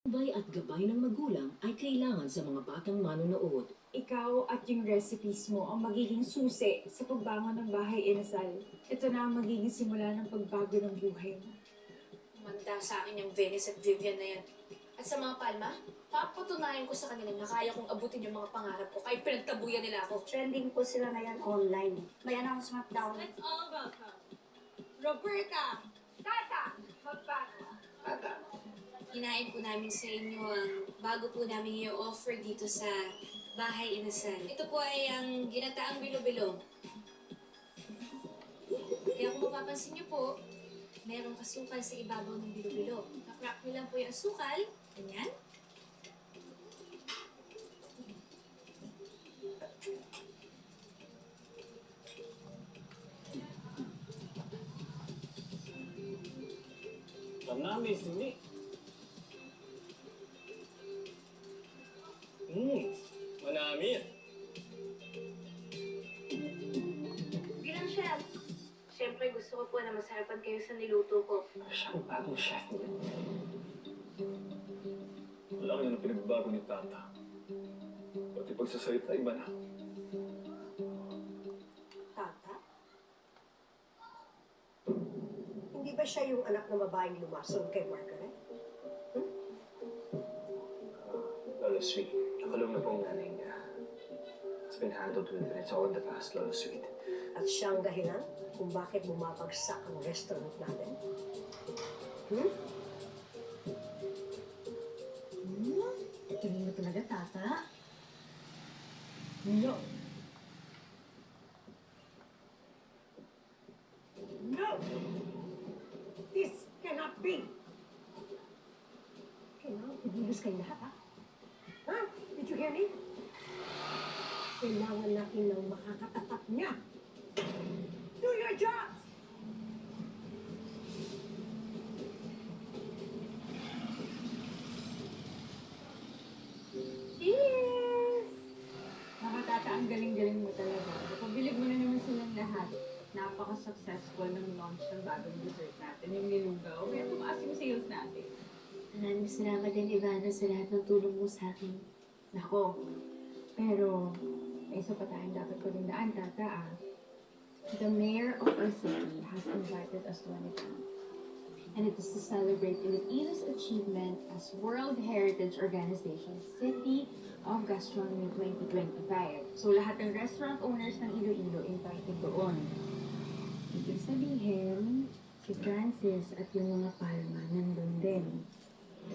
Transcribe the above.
Gabay at gabay ng magulang ay kailangan sa mga batang manonood. Ikaw at yung recipes mo ang magiging susi sa pagbangon ng bahay inasal. Ito na ang magiging simula ng pagbago ng buhay mo. Manda sa akin yung Venice at Vivian na yan. At sa mga Palma, papatunayan ko sa kanila na kaya kong abutin yung mga pangarap ko kahit pinagtabuyan nila ako. Trending po sila ngayon online. May announcement daw. Let's all welcome Roberta! Tata! Magbago! Hinain po namin sa inyo ang bago po namin i-offer dito sa Bahay Inasal. Ito po ay ang ginataang bilo-bilo. Kaya kung mapapansin niyo po, merong asukal sa ibabaw ng bilo-bilo. Nakrack niyo lang po yung asukal. Ganyan. Tamis ini. Manami. Bilang chef, siyempre gusto ko po na masarapan kayo sa niluto ko. Siya ang bagong chef niya. Laki na ng pinagbago ni Tata. Pati pagsasalita, iba na. Tata? Hindi ba siya yung anak na babaeng lumason kay Margaret? Lolo Sweet, nakulong na po ang nanay niya. It's been handled with and it's all in the past, Lolo Sweet. At siya ang dahilan kung bakit bumabagsak ang restaurant natin? Tingin mo talaga, Tata? No! No! This cannot be! Kailangan ibulos kayo lahat, ha? Ha? Did you hear me? Kailangan natin ng makakatapat niya. Do your job! Cheers! Mga Tata, ang galing-galing mo talaga. Napabilib mo na naman silang lahat. Napaka-successful ng launch ng bagong dessert natin, yung nilugaw. Kaya tumaas yung sales natin. Maraming salamat din, Ivana, sa lahat ng tulong mo sa akin. Nako, pero may isa pa tayong dapat pagandaan, Tata, ah. The mayor of our city has invited us to an event. And it is to celebrate Filipinos' achievement as World Heritage Organization City of Gastronomy 2025. So lahat ng restaurant owners ng Iloilo invited doon. Ibig sabihin, si Francis at yung mga Palma nandun din.